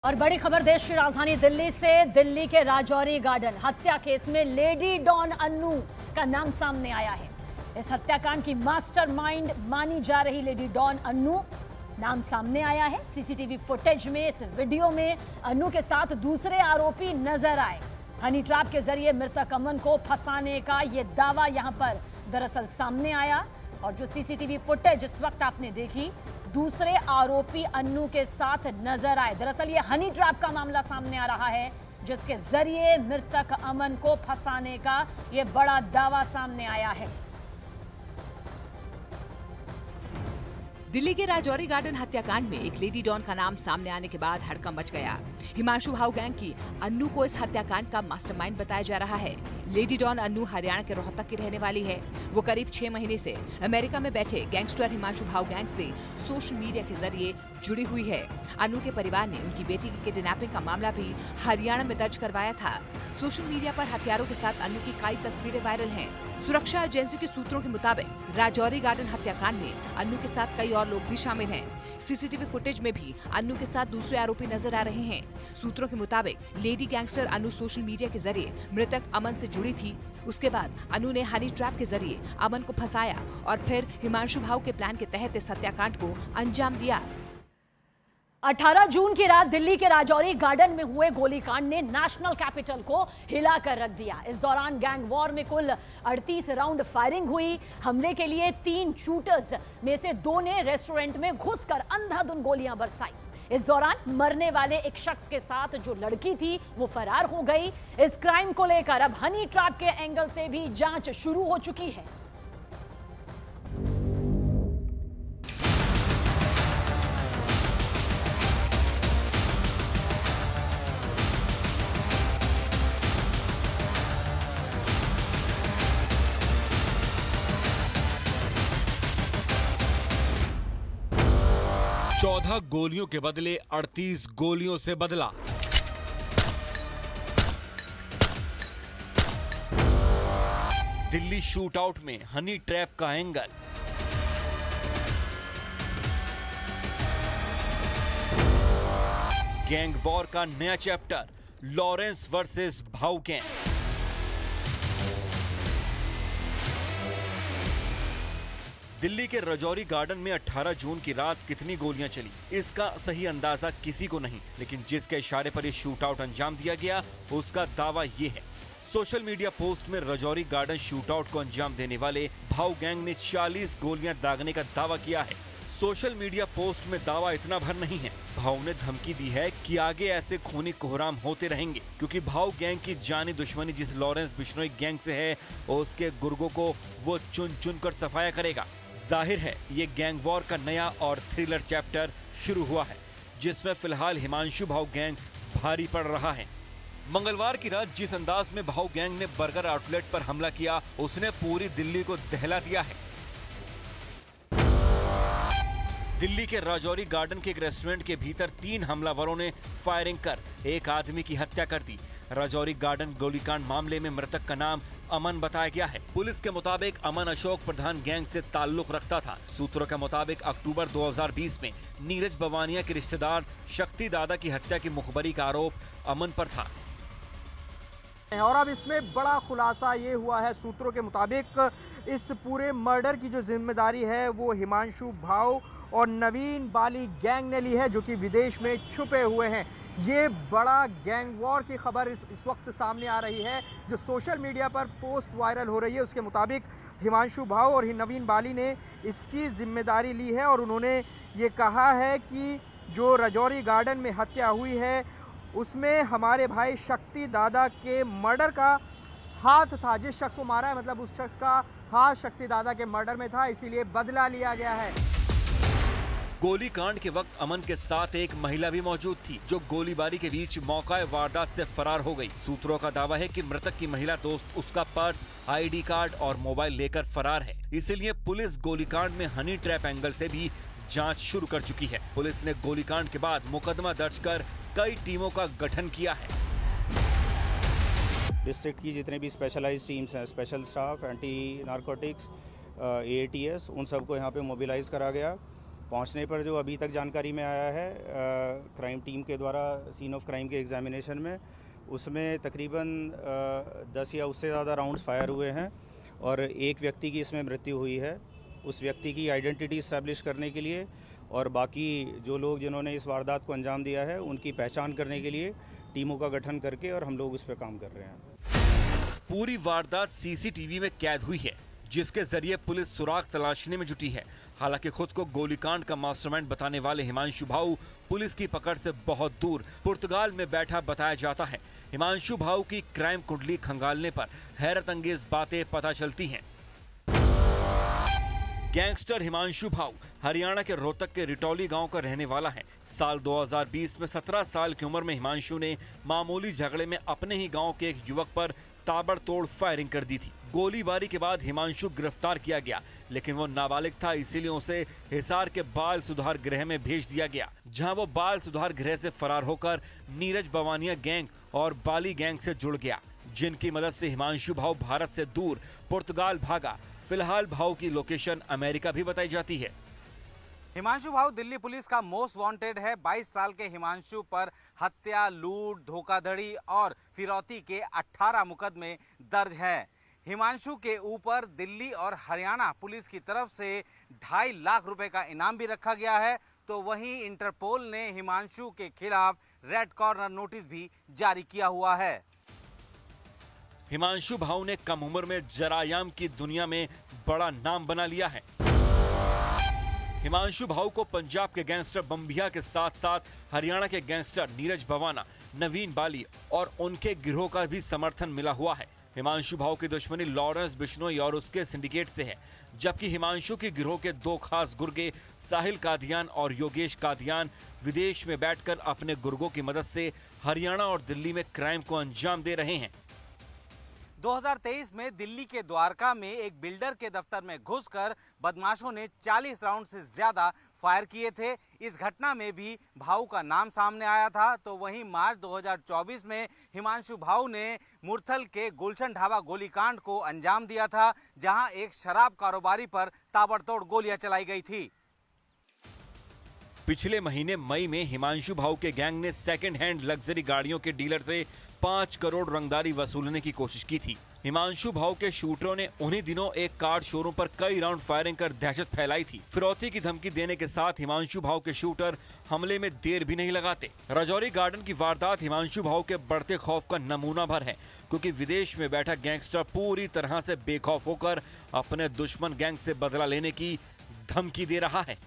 और बड़ी खबर देश की राजधानी दिल्ली से। दिल्ली के राजौरी गार्डन हत्या केस में लेडी डॉन अन्नू का नाम सामने आया है। इस हत्याकांड की मास्टरमाइंड मानी जा रही लेडी डॉन अन्नू नाम सामने आया है। सीसीटीवी फुटेज में इस वीडियो में अन्नू के साथ दूसरे आरोपी नजर आए। हनी ट्रैप के जरिए मृतक अमन को फंसाने का यह दावा यहां पर दरअसल सामने आया। और जो सीसीटीवी फुटेज इस वक्त आपने देखी, दूसरे आरोपी अन्नू के साथ नजर आए। दरअसल ये हनी ट्रैप का मामला सामने आ रहा है, जिसके जरिए मृतक अमन को फंसाने का ये बड़ा दावा सामने आया है। दिल्ली के राजौरी गार्डन हत्याकांड में एक लेडी डॉन का नाम सामने आने के बाद हड़कंप मच गया। हिमांशु भाऊ गैंग की अन्नू को इस हत्याकांड का मास्टरमाइंड बताया जा रहा है। लेडी डॉन अन्नू हरियाणा के रोहतक की रहने वाली है। वो करीब 6 महीने से अमेरिका में बैठे गैंगस्टर हिमांशु भाऊ गैंग से सोशल मीडिया के जरिए जुड़ी हुई है। अन्नू के परिवार ने उनकी बेटी की किडनैपिंग का मामला भी हरियाणा में दर्ज करवाया था। सोशल मीडिया पर हथियारों के साथ अन्नू की कई तस्वीरें वायरल हैं। सुरक्षा एजेंसी के सूत्रों के मुताबिक राजौरी गार्डन हत्याकांड में अन्नू के साथ कई और लोग भी शामिल हैं। सीसीटीवी फुटेज में भी अन्नू के साथ दूसरे आरोपी नजर आ रहे हैं। सूत्रों के मुताबिक lady gangster Annu social media के जरिए मृतक अमन से जुड़ी थी। उसके बाद अन्नू ने हनी ट्रैप के जरिए अमन को फंसाया और फिर हिमांशु भाऊ के प्लान के तहत इस हत्याकांड को अंजाम दिया। 18 जून की रात दिल्ली के राजौरी गार्डन में हुए गोलीकांड ने नेशनल कैपिटल को हिलाकर रख दिया। इस दौरान गैंग वॉर में कुल 38 राउंड फायरिंग हुई। हमले के लिए 3 शूटर्स में से 2 ने रेस्टोरेंट में घुसकर अंधाधुंध गोलियां बरसाई। इस दौरान मरने वाले एक शख्स के साथ जो लड़की थी वो फरार हो गई। इस क्राइम को लेकर अब हनी ट्रैप के एंगल से भी जांच शुरू हो चुकी है। चौदह गोलियों के बदले 38 गोलियों से बदला। दिल्ली शूटआउट में हनी ट्रैप का एंगल। गैंग वॉर का नया चैप्टर, लॉरेंस वर्सेस भाऊ गैंग। दिल्ली के राजौरी गार्डन में 18 जून की रात कितनी गोलियां चली, इसका सही अंदाजा किसी को नहीं, लेकिन जिसके इशारे पर यह शूटआउट अंजाम दिया गया उसका दावा ये है। सोशल मीडिया पोस्ट में राजौरी गार्डन शूटआउट को अंजाम देने वाले भाऊ गैंग ने 40 गोलियां दागने का दावा किया है। सोशल मीडिया पोस्ट में दावा इतना भर नहीं है। भाऊ ने धमकी दी है कि आगे ऐसे खूनी कोहराम होते रहेंगे, क्योंकि भाऊ गैंग की जानी दुश्मनी जिस लॉरेंस बिश्नोई गैंग से है उसके गुर्गों को वो चुन चुन कर सफाया करेगा। जाहिर है ये गैंग वॉर का नया और थ्रिलर चैप्टर शुरू हुआ है, जिसमें फिलहाल हिमांशु भाऊ गैंग भारी पड़ रहा है। मंगलवार की रात जिस अंदाज में भाऊ गैंग ने बर्गर आउटलेट पर हमला किया, उसने पूरी दिल्ली को दहला दिया है। दिल्ली के राजौरी गार्डन के एक रेस्टोरेंट के भीतर 3 हमलावरों ने फायरिंग कर एक आदमी की हत्या कर दी। राजौरी गार्डन गोलीकांड मामले में मृतक का नाम अमन बताया गया है। पुलिस के मुताबिक अमन अशोक प्रधान गैंग से ताल्लुक रखता था। सूत्रों के मुताबिक अक्टूबर 2020 में नीरज बवानिया के रिश्तेदार शक्ति दादा की हत्या की मुखबरी का आरोप अमन पर था। और अब इसमें बड़ा खुलासा ये हुआ है, सूत्रों के मुताबिक इस पूरे मर्डर की जो जिम्मेदारी है वो हिमांशु भाऊ और नवीन बाली गैंग ने ली है, जो कि विदेश में छुपे हुए हैं। ये बड़ा गैंग वॉर की खबर इस वक्त सामने आ रही है। जो सोशल मीडिया पर पोस्ट वायरल हो रही है उसके मुताबिक हिमांशु भाऊ और नवीन बाली ने इसकी जिम्मेदारी ली है और उन्होंने ये कहा है कि जो राजौरी गार्डन में हत्या हुई है उसमें हमारे भाई शक्ति दादा के मर्डर का हाथ था। जिस शख्स को मारा है मतलब उस शख्स का हाथ शक्ति दादा के मर्डर में था, इसीलिए बदला लिया गया है। गोली कांड के वक्त अमन के साथ एक महिला भी मौजूद थी, जो गोलीबारी के बीच मौका वारदात से फरार हो गई। सूत्रों का दावा है कि मृतक की महिला दोस्त उसका पर्स, आईडी कार्ड और मोबाइल लेकर फरार है। इसीलिए पुलिस गोलीकांड में हनी ट्रैप एंगल से भी जांच शुरू कर चुकी है। पुलिस ने गोलीकांड के बाद मुकदमा दर्ज कर कई टीमों का गठन किया है। डिस्ट्रिक्ट की जितने भी स्पेशलाइज्ड टीम्स हैं, special staff, anti narcotics, AATS, उन सबको यहाँ पे मोबिलाइज करा गया पहुंचने पर जो अभी तक जानकारी में आया है क्राइम टीम के द्वारा सीन ऑफ क्राइम के एग्जामिनेशन में, उसमें तकरीबन 10 या उससे ज़्यादा राउंड्स फायर हुए हैं और एक व्यक्ति की इसमें मृत्यु हुई है। उस व्यक्ति की आइडेंटिटी इस्टेब्लिश करने के लिए और बाकी जो लोग जिन्होंने इस वारदात को अंजाम दिया है उनकी पहचान करने के लिए टीमों का गठन करके और हम लोग उस पर काम कर रहे हैं। पूरी वारदात सीसीटीवी में कैद हुई है, जिसके जरिए पुलिस सुराग तलाशने में जुटी है। हालांकि खुद को गोलीकांड का मास्टरमाइंड बताने वाले हिमांशु भाऊ पुलिस की पकड़ से बहुत दूर पुर्तगाल में बैठा बताया जाता है। हिमांशु भाऊ की क्राइम कुंडली खंगालने पर हैरत अंगेज बातें पता चलती हैं। गैंगस्टर हिमांशु भाऊ हरियाणा के रोहतक के रिटौली गांव का रहने वाला है। साल 2020 में 17 साल की उम्र में हिमांशु ने मामूली झगड़े में अपने ही गांव के एक युवक पर ताबड़तोड़ फायरिंग कर दी थी। गोलीबारी के बाद हिमांशु गिरफ्तार किया गया, लेकिन वो नाबालिग था, इसीलिए उसे हिसार के बाल सुधार गृह में भेज दिया गया, जहां वो बाल सुधार गृह से फरार होकर नीरज बवानिया गैंग और बाली गैंग से जुड़ गया, जिनकी मदद से हिमांशु भाऊ भारत से दूर पुर्तगाल भागा। फिलहाल भाऊ की लोकेशन अमेरिका भी बताई जाती है। हिमांशु भाऊ दिल्ली पुलिस का मोस्ट वांटेड है। 22 साल के हिमांशु पर हत्या, लूट, धोखाधड़ी और फिरौती के 18 मुकदमे दर्ज हैं। हिमांशु के ऊपर दिल्ली और हरियाणा पुलिस की तरफ से 2.5 लाख रुपए का इनाम भी रखा गया है। तो वहीं इंटरपोल ने हिमांशु के खिलाफ रेड कॉर्नर नोटिस भी जारी किया हुआ है। हिमांशु भाऊ ने कम उम्र में जरायाम की दुनिया में बड़ा नाम बना लिया है। हिमांशु भाऊ को पंजाब के गैंगस्टर बम्बिया के साथ साथ हरियाणा के गैंगस्टर नीरज बवाना, नवीन बाली और उनके गिरोह का भी समर्थन मिला हुआ है। हिमांशु भाऊ की दुश्मनी लॉरेंस बिश्नोई और उसके सिंडिकेट से है, जबकि हिमांशु के गिरोह के 2 खास गुर्गे साहिल कादियान और योगेश कादियान विदेश में बैठकर अपने गुर्गों की मदद से हरियाणा और दिल्ली में क्राइम को अंजाम दे रहे हैं। 2023 में दिल्ली के द्वारका में एक बिल्डर के दफ्तर में घुसकर बदमाशों ने 40 राउंड से ज्यादा फायर किए थे। इस घटना में भी भाऊ का नाम सामने आया था। तो वहीं मार्च 2024 में हिमांशु भाऊ ने मुरथल के गुलशन ढाबा गोलीकांड को अंजाम दिया था, जहां एक शराब कारोबारी पर ताबड़तोड़ गोलियां चलाई गई थी। पिछले महीने मई में हिमांशु भाऊ के गैंग ने सेकंड हैंड लग्जरी गाड़ियों के डीलर से 5 करोड़ रंगदारी वसूलने की कोशिश की थी। हिमांशु भाऊ के शूटरों ने उन्हीं दिनों एक कार शोरूम पर कई राउंड फायरिंग कर दहशत फैलाई थी। फिरौती की धमकी देने के साथ हिमांशु भाऊ के शूटर हमले में देर भी नहीं लगाते। राजौरी गार्डन की वारदात हिमांशु भाऊ के बढ़ते खौफ का नमूना भर है, क्योंकि विदेश में बैठा गैंगस्टर पूरी तरह से बेखौफ होकर अपने दुश्मन गैंग से बदला लेने की धमकी दे रहा है।